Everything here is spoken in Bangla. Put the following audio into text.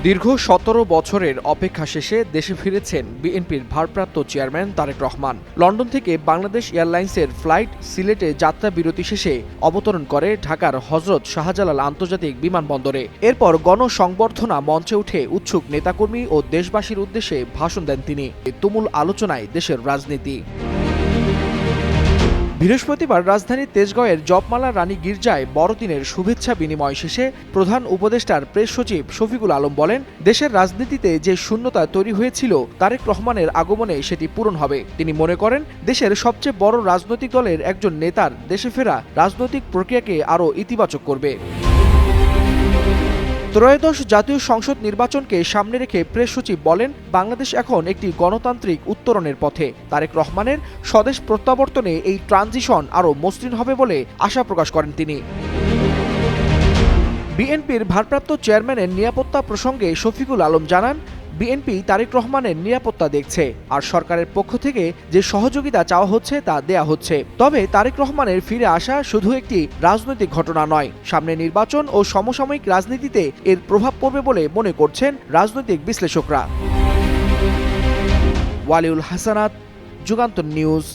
দীর্ঘ ১৭ বছরের অপেক্ষা শেষে দেশে ফিরেছেন বিএনপির ভারপ্রাপ্ত চেয়ারম্যান তারেক রহমান। লন্ডন থেকে বাংলাদেশ এয়ারলাইন্সের ফ্লাইট সিলেটে যাত্রা বিরতি শেষে অবতরণ করে ঢাকার হযরত শাহজালাল আন্তর্জাতিক বিমানবন্দরে। এরপর গণসংবর্ধনা মঞ্চে উঠে উৎসুক নেতাকর্মী ও দেশবাসীর উদ্দেশ্যে ভাষণ দেন তিনি। তুমুল আলোচনায় দেশের রাজনীতি। বৃহস্পতিবার রাজধানীর তেজগাঁওয়ের জপমালা রানী গির্জায় বড়দিনের শুভেচ্ছা বিনিময় শেষে প্রধান উপদেষ্টার প্রেস সচিব শফিকুল আলম বলেন, দেশের রাজনীতিতে যে শূন্যতা তৈরি হয়েছিল তারেক রহমানের আগমনে সেটি পূরণ হবে। তিনি মনে করেন, দেশের সবচেয়ে বড় রাজনৈতিক দলের একজন নেতার দেশে ফেরা রাজনৈতিক প্রক্রিয়াকে আরও ইতিবাচক করবে। ত্রয়োদশ জাতীয় সংসদ নির্বাচনকে সামনে রেখে প্রেস সচিব বলেন, বাংলাদেশ এখন একটি গণতান্ত্রিক উত্তরণের পথে। তারেক রহমানের স্বদেশ প্রত্যাবর্তনে এই ট্রানজিশন আরও মসৃণ হবে বলে আশা প্রকাশ করেন তিনি। বিএনপির ভারপ্রাপ্ত চেয়ারম্যানের নিরাপত্তা প্রসঙ্গে শফিকুল আলম জানান, বিএনপি তারেক রহমানের নিরাপত্তা দেখছে, আর সরকারের পক্ষ থেকে যে সহযোগিতা চাওয়া হচ্ছে তা দেয়া হচ্ছে। তবে তারেক রহমানের ফিরে আসা শুধু একটি রাজনৈতিক ঘটনা নয়, সামনে নির্বাচন ও সমসাময়িক রাজনীতিতে এর প্রভাব পড়বে বলে মনে করছেন রাজনৈতিক বিশ্লেষকরা। ওয়ালিউল হাসানাত, যুগান্তর নিউজ।